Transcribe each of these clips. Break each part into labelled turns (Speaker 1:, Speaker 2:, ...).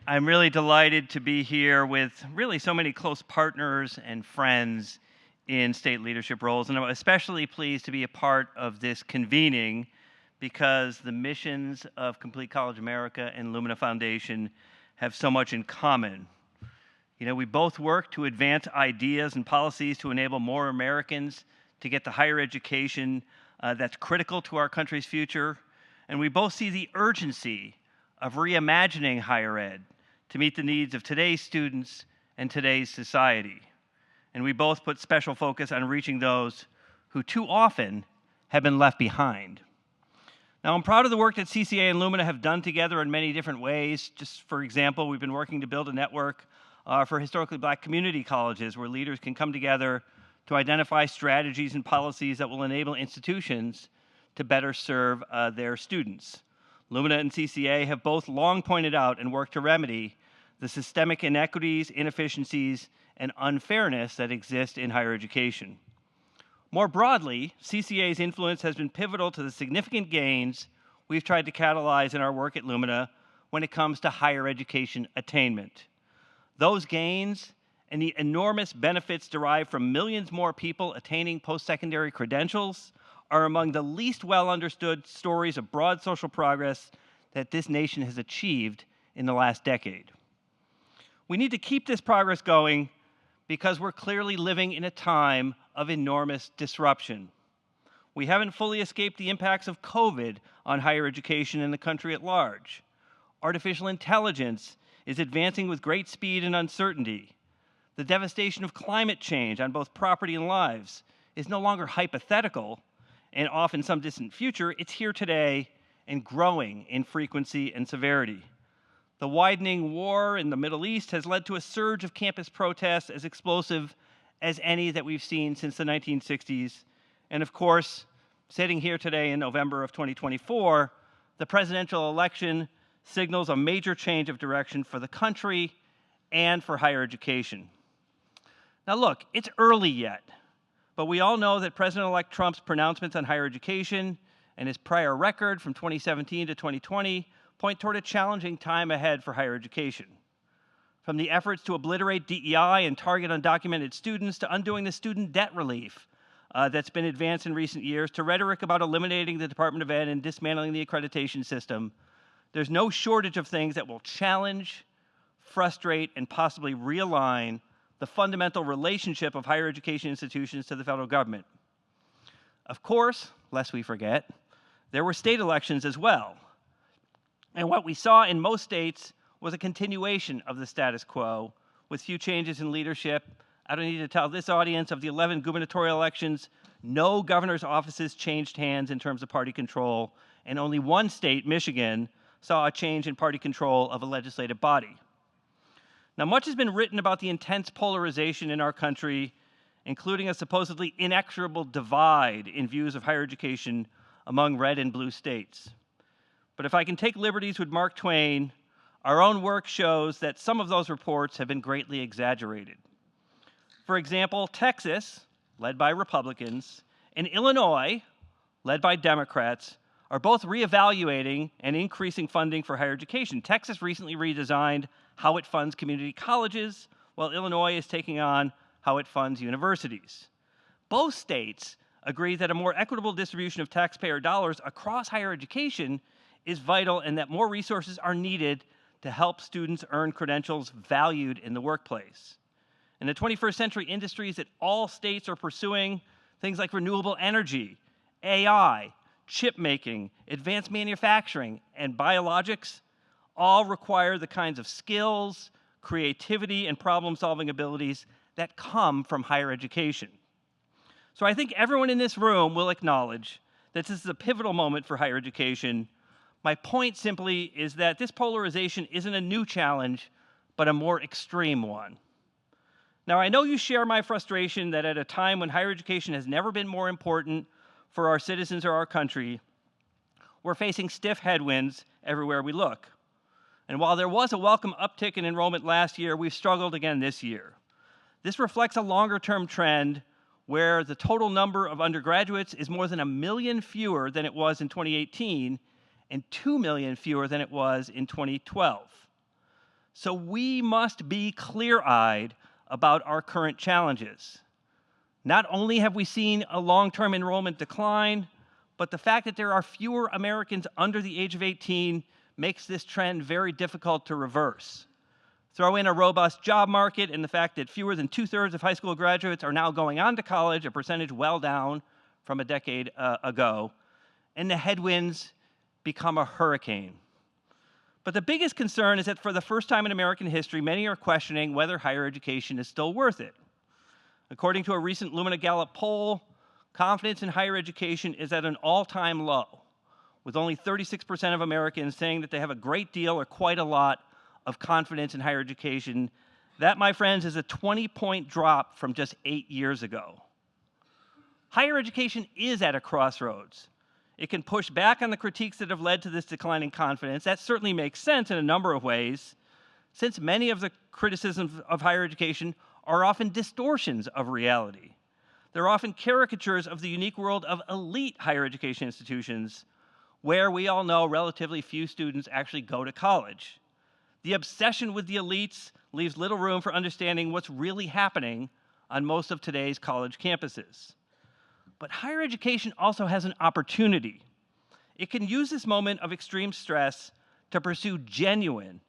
Speaker 1: I'm really delighted to be here with really so many close partners and friends in state leadership roles, and I'm especially pleased to be a part of this convening because the missions of Complete College America and Lumina Foundation have so much in common. You know, we both work to advance ideas and policies to enable more Americans to get the higher education that's critical to our country's future, and we both see the urgency of reimagining higher ed to meet the needs of today's students and today's society. And we both put special focus on reaching those who too often have been left behind. Now, I'm proud of the work that CCA and Lumina have done together in many different ways. Just for example, we've been working to build a network for historically Black community colleges where leaders can come together to identify strategies and policies that will enable institutions to better serve their students. Lumina and CCA have both long pointed out and worked to remedy the systemic inequities, inefficiencies, and unfairness that exist in higher education. More broadly, CCA's influence has been pivotal to the significant gains we've tried to catalyze in our work at Lumina when it comes to higher education attainment. Those gains and the enormous benefits derived from millions more people attaining post-secondary credentials are among the least well understood stories of broad social progress that this nation has achieved in the last decade. We need to keep this progress going because we're clearly living in a time of enormous disruption. We haven't fully escaped the impacts of COVID on higher education in the country at large. Artificial intelligence is advancing with great speed and uncertainty. The devastation of climate change on both property and lives is no longer hypothetical and off in some distant future. It's here today and growing in frequency and severity. The widening war in the Middle East has led to a surge of campus protests as explosive as any that we've seen since the 1960s. And of course, sitting here today in November of 2024, the presidential election signals a major change of direction for the country and for higher education. Now look, it's early yet, but we all know that President-elect Trump's pronouncements on higher education and his prior record from 2017 to 2020 point toward a challenging time ahead for higher education. From the efforts to obliterate DEI and target undocumented students to undoing the student debt relief that's been advanced in recent years to rhetoric about eliminating the Department of Ed and dismantling the accreditation system, there's no shortage of things that will challenge, frustrate, and possibly realign the fundamental relationship of higher education institutions to the federal government. Of course, lest we forget, there were state elections as well. And what we saw in most states was a continuation of the status quo with few changes in leadership. I don't need to tell this audience of the 11 gubernatorial elections, no governor's offices changed hands in terms of party control, and only one state, Michigan, saw a change in party control of a legislative body. Now, much has been written about the intense polarization in our country, including a supposedly inexorable divide in views of higher education among red and blue states. But if I can take liberties with Mark Twain, our own work shows that some of those reports have been greatly exaggerated. For example, Texas, led by Republicans, and Illinois, led by Democrats, are both reevaluating and increasing funding for higher education. Texas recently redesigned how it funds community colleges, while Illinois is taking on how it funds universities. Both states agree that a more equitable distribution of taxpayer dollars across higher education is vital and that more resources are needed to help students earn credentials valued in the workplace. In the 21st century, industries that all states are pursuing, things like renewable energy, AI, chip making, advanced manufacturing, and biologics, all require the kinds of skills, creativity, and problem-solving abilities that come from higher education. So I think everyone in this room will acknowledge that this is a pivotal moment for higher education. My point simply is that this polarization isn't a new challenge, but a more extreme one. Now, I know you share my frustration that at a time when higher education has never been more important for our citizens or our country, we're facing stiff headwinds everywhere we look. And while there was a welcome uptick in enrollment last year, we've struggled again this year. This reflects a longer-term trend where the total number of undergraduates is more than 1 million fewer than it was in 2018 and 2 million fewer than it was in 2012. So we must be clear-eyed about our current challenges. Not only have we seen a long-term enrollment decline, but the fact that there are fewer Americans under the age of 18 makes this trend very difficult to reverse. Throw in a robust job market and the fact that fewer than 2/3 of high school graduates are now going on to college, a percentage well down from a decade ago, and the headwinds become a hurricane. But the biggest concern is that for the first time in American history, many are questioning whether higher education is still worth it. According to a recent Lumina Gallup poll, confidence in higher education is at an all-time low, with only 36% of Americans saying that they have a great deal or quite a lot of confidence in higher education. That, my friends, is a 20-point drop from just 8 years ago. Higher education is at a crossroads. It can push back on the critiques that have led to this decline in confidence. That certainly makes sense in a number of ways, since many of the criticisms of higher education are often distortions of reality. They're often caricatures of the unique world of elite higher education institutions, where we all know relatively few students actually go to college. The obsession with the elites leaves little room for understanding what's really happening on most of today's college campuses. But higher education also has an opportunity. It can use this moment of extreme stress to pursue genuine,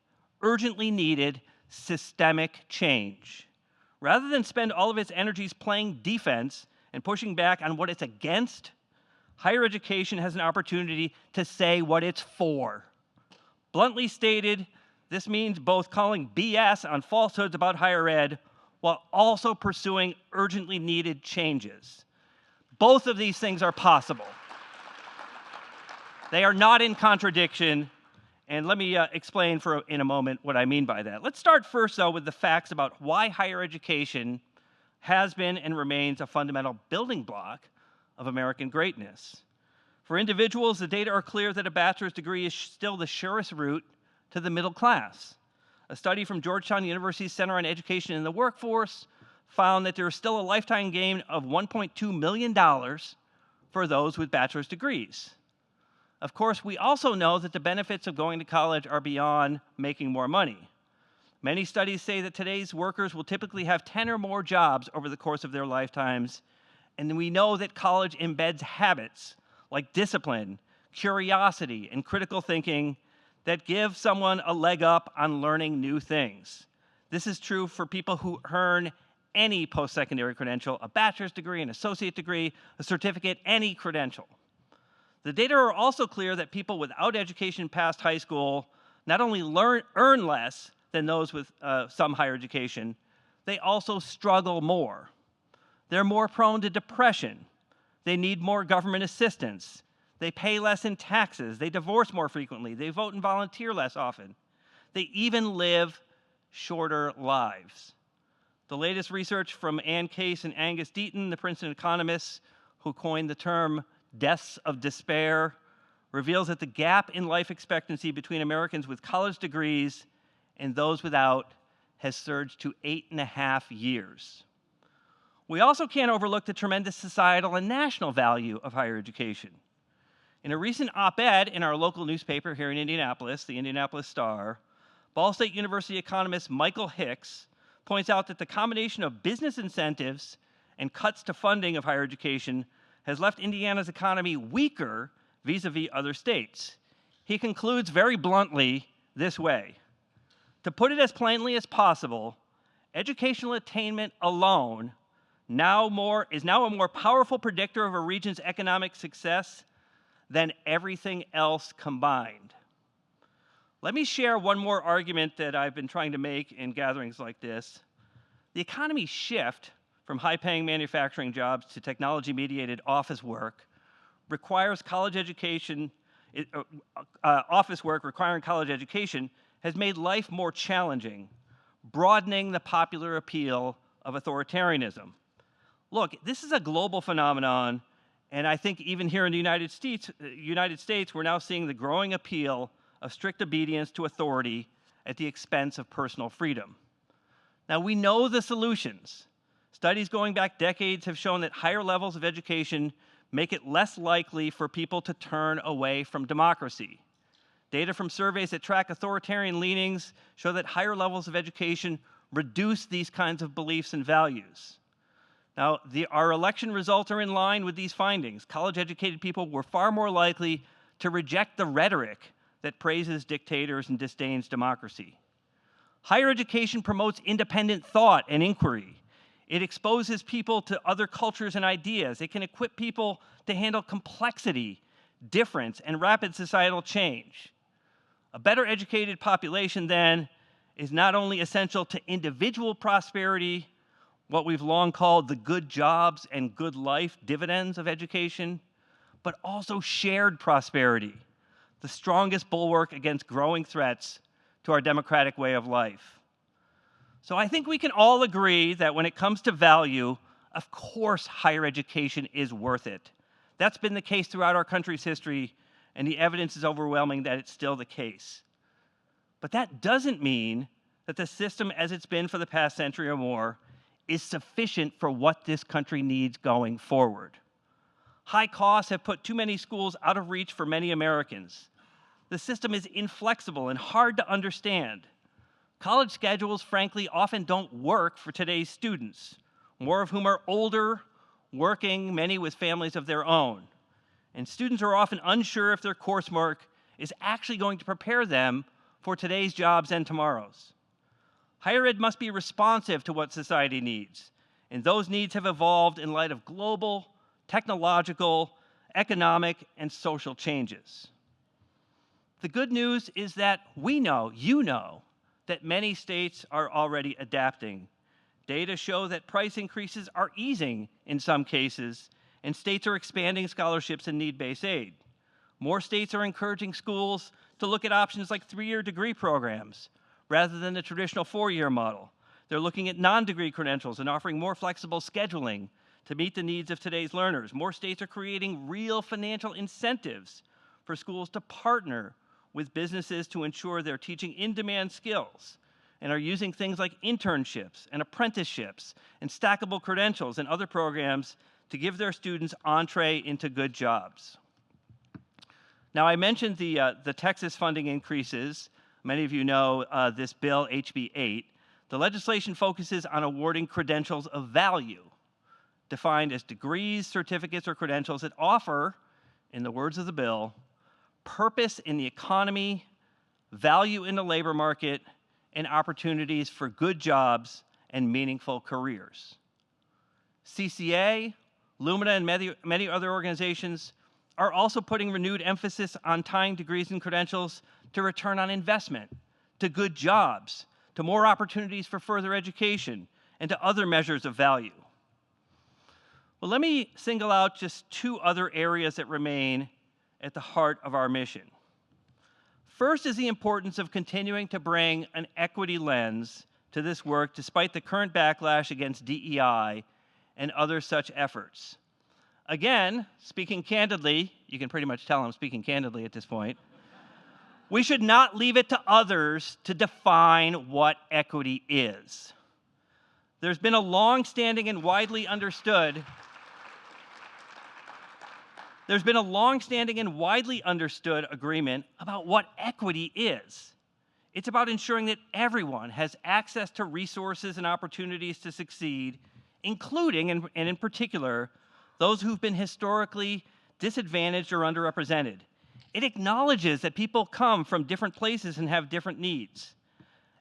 Speaker 1: urgently needed, systemic change. Rather than spend all of its energies playing defense and pushing back on what it's against, higher education has an opportunity to say what it's for. Bluntly stated, this means both calling BS on falsehoods about higher ed while also pursuing urgently needed changes. Both of these things are possible. They are not in contradiction, and let me explain in a moment what I mean by that. Let's start first, though, with the facts about why higher education has been and remains a fundamental building block of American greatness. For individuals, the data are clear that a bachelor's degree is still the surest route to the middle class. A study from Georgetown University's Center on Education in the Workforce found that there is still a lifetime gain of $1.2 million for those with bachelor's degrees. Of course, we also know that the benefits of going to college are beyond making more money. Many studies say that today's workers will typically have 10 or more jobs over the course of their lifetimes, and we know that college embeds habits like discipline, curiosity, and critical thinking that give someone a leg up on learning new things. This is true for people who earn any post-secondary credential, a bachelor's degree, an associate degree, a certificate, any credential. The data are also clear that people without education past high school not only earn less than those with some higher education, they also struggle more. They're more prone to depression. They need more government assistance. They pay less in taxes. They divorce more frequently. They vote and volunteer less often. They even live shorter lives. The latest research from Ann Case and Angus Deaton, the Princeton economists who coined the term deaths of despair, reveals that the gap in life expectancy between Americans with college degrees and those without has surged to 8.5 years. We also can't overlook the tremendous societal and national value of higher education. In a recent op-ed in our local newspaper here in Indianapolis, the Indianapolis Star, Ball State University economist Michael Hicks points out that the combination of business incentives and cuts to funding of higher education has left Indiana's economy weaker vis-a-vis other states. He concludes very bluntly this way: to put it as plainly as possible, educational attainment alone is now a more powerful predictor of a region's economic success than everything else combined. Let me share one more argument that I've been trying to make in gatherings like this. The economy's shift from high-paying manufacturing jobs to technology-mediated office work requires college education. Office work requiring college education has made life more challenging, broadening the popular appeal of authoritarianism. Look, this is a global phenomenon, and I think even here in the United States, we're now seeing the growing appeal of strict obedience to authority at the expense of personal freedom. Now, we know the solutions. Studies going back decades have shown that higher levels of education make it less likely for people to turn away from democracy. Data from surveys that track authoritarian leanings show that higher levels of education reduce these kinds of beliefs and values. Now, our election results are in line with these findings. College-educated people were far more likely to reject the rhetoric that praises dictators and disdains democracy. Higher education promotes independent thought and inquiry. It exposes people to other cultures and ideas. It can equip people to handle complexity, difference, and rapid societal change. A better educated population, then, is not only essential to individual prosperity, what we've long called the good jobs and good life dividends of education, but also shared prosperity, the strongest bulwark against growing threats to our democratic way of life. So I think we can all agree that when it comes to value, of course higher education is worth it. That's been the case throughout our country's history, and the evidence is overwhelming that it's still the case. But that doesn't mean that the system as it's been for the past century or more is sufficient for what this country needs going forward. High costs have put too many schools out of reach for many Americans. The system is inflexible and hard to understand. College schedules, frankly, often don't work for today's students, more of whom are older, working, many with families of their own. And students are often unsure if their coursework is actually going to prepare them for today's jobs and tomorrow's. Higher ed must be responsive to what society needs, and those needs have evolved in light of global, technological, economic, and social changes. The good news is that we know, you know, that many states are already adapting. Data show that price increases are easing in some cases, and states are expanding scholarships and need-based aid. More states are encouraging schools to look at options like 3-year degree programs rather than the traditional 4-year model. They're looking at non-degree credentials and offering more flexible scheduling to meet the needs of today's learners. More states are creating real financial incentives for schools to partner with businesses to ensure they're teaching in-demand skills and are using things like internships and apprenticeships and stackable credentials and other programs to give their students entree into good jobs. Now, I mentioned the Texas funding increases. Many of you know this bill, HB 8. The legislation focuses on awarding credentials of value, defined as degrees, certificates, or credentials that offer, in the words of the bill, purpose in the economy, value in the labor market, and opportunities for good jobs and meaningful careers. CCA, Lumina, and many other organizations are also putting renewed emphasis on tying degrees and credentials to return on investment, to good jobs, to more opportunities for further education, and to other measures of value. Well, let me single out just 2 other areas that remain at the heart of our mission. First is the importance of continuing to bring an equity lens to this work despite the current backlash against DEI and other such efforts. Again, speaking candidly, you can pretty much tell I'm speaking candidly at this point, we should not leave it to others to define what equity is. There's been a long-standing and widely understood agreement about what equity is. It's about ensuring that everyone has access to resources and opportunities to succeed, including, and in particular, those who've been historically disadvantaged or underrepresented. It acknowledges that people come from different places and have different needs.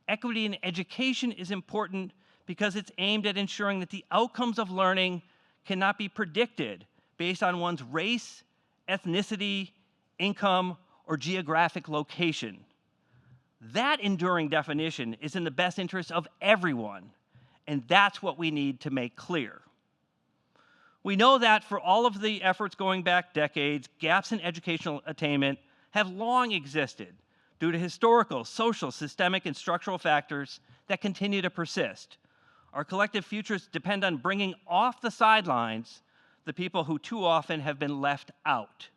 Speaker 1: Equity in education is important because it's aimed at ensuring that the outcomes of learning cannot be predicted based on one's race, ethnicity, income, or geographic location. That enduring definition is in the best interest of everyone, and that's what we need to make clear. We know that for all of the efforts going back decades, gaps in educational attainment have long existed due to historical, social, systemic, and structural factors that continue to persist. Our collective futures depend on bringing off the sidelines the people who too often have been left out.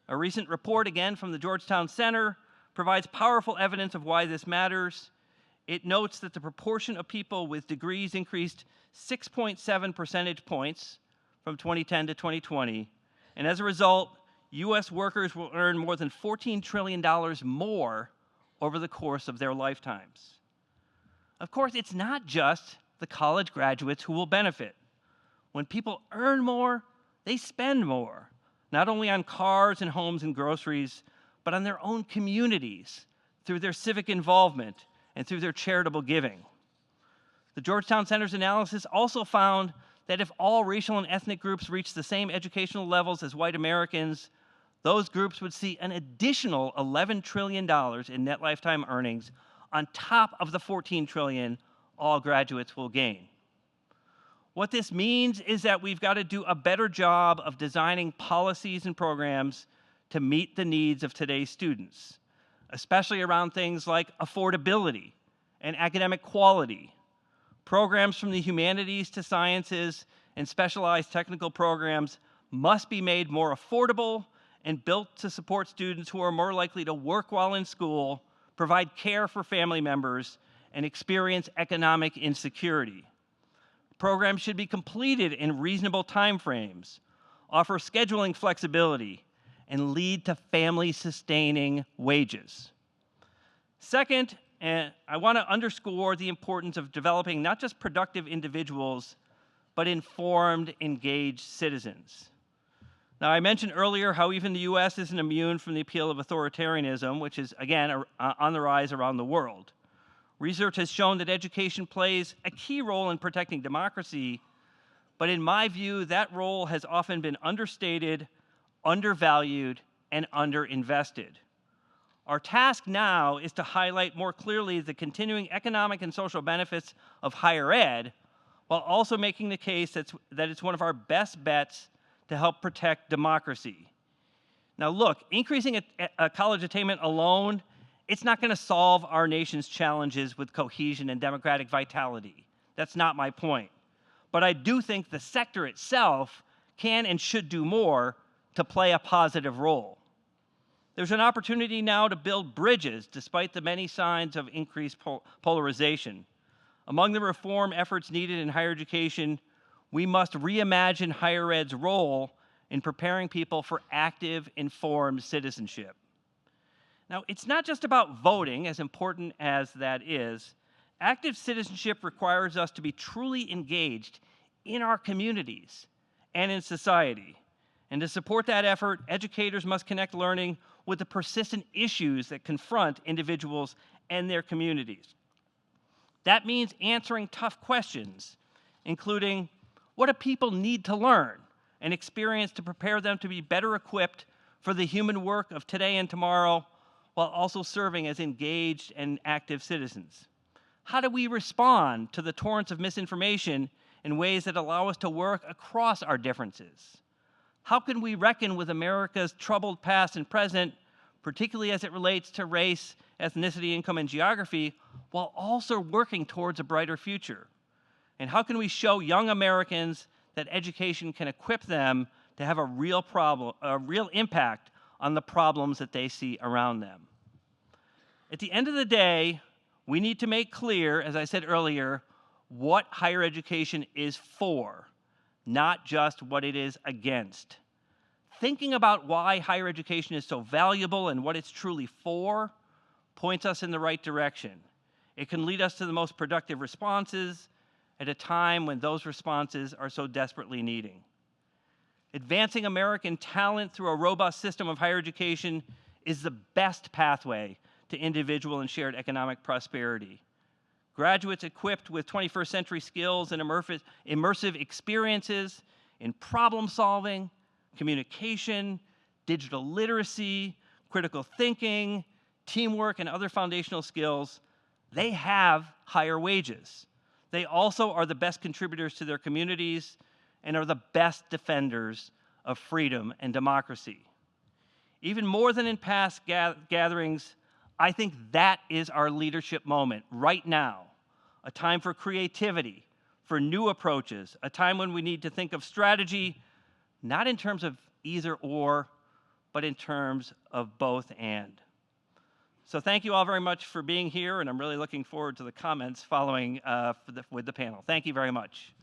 Speaker 1: A recent report, again from the Georgetown Center, provides powerful evidence of why this matters. It notes that the proportion of people with degrees increased 6.7 percentage points from 2010 to 2020, and as a result, U.S. workers will earn more than $14 trillion more over the course of their lifetimes. Of course, it's not just the college graduates who will benefit. When people earn more, they spend more, not only on cars and homes and groceries, but on their own communities, through their civic involvement and through their charitable giving. The Georgetown Center's analysis also found that if all racial and ethnic groups reached the same educational levels as white Americans, those groups would see an additional $11 trillion in net lifetime earnings on top of the $14 trillion all graduates will gain. What this means is that we've got to do a better job of designing policies and programs to meet the needs of today's students, especially around things like affordability and academic quality. Programs from the humanities to sciences and specialized technical programs must be made more affordable and built to support students who are more likely to work while in school, provide care for family members, and experience economic insecurity. Programs should be completed in reasonable timeframes, offer scheduling flexibility, and lead to family-sustaining wages. Second, I want to underscore the importance of developing not just productive individuals, but informed, engaged citizens. Now, I mentioned earlier how even the U.S. isn't immune from the appeal of authoritarianism, which is, again, on the rise around the world. Research has shown that education plays a key role in protecting democracy, but in my view, that role has often been understated, undervalued, and underinvested. Our task now is to highlight more clearly the continuing economic and social benefits of higher ed, while also making the case that it's one of our best bets to help protect democracy. Now look, increasing college attainment alone, it's not going to solve our nation's challenges with cohesion and democratic vitality. That's not my point. But I do think the sector itself can and should do more to play a positive role. There's an opportunity now to build bridges despite the many signs of increased polarization. Among the reform efforts needed in higher education, we must reimagine higher ed's role in preparing people for active, informed citizenship. Now, it's not just about voting, as important as that is. Active citizenship requires us to be truly engaged in our communities and in society. And to support that effort, educators must connect learning with the persistent issues that confront individuals and their communities. That means answering tough questions, including, what do people need to learn and experience to prepare them to be better equipped for the human work of today and tomorrow, while also serving as engaged and active citizens? How do we respond to the torrents of misinformation in ways that allow us to work across our differences? How can we reckon with America's troubled past and present, particularly as it relates to race, ethnicity, income, and geography, while also working towards a brighter future? And how can we show young Americans that education can equip them to have a real impact on the problems that they see around them? At the end of the day, we need to make clear, as I said earlier, what higher education is for, not just what it is against. Thinking about why higher education is so valuable and what it's truly for points us in the right direction. It can lead us to the most productive responses at a time when those responses are so desperately needing. Advancing American talent through a robust system of higher education is the best pathway to individual and shared economic prosperity. Graduates equipped with 21st century skills and immersive experiences in problem solving, communication, digital literacy, critical thinking, teamwork, and other foundational skills, they have higher wages. They also are the best contributors to their communities and are the best defenders of freedom and democracy. Even more than in past gatherings, I think that is our leadership moment right now, a time for creativity, for new approaches, a time when we need to think of strategy, not in terms of either or, but in terms of both and. So thank you all very much for being here, and I'm really looking forward to the comments following with the panel. Thank you very much.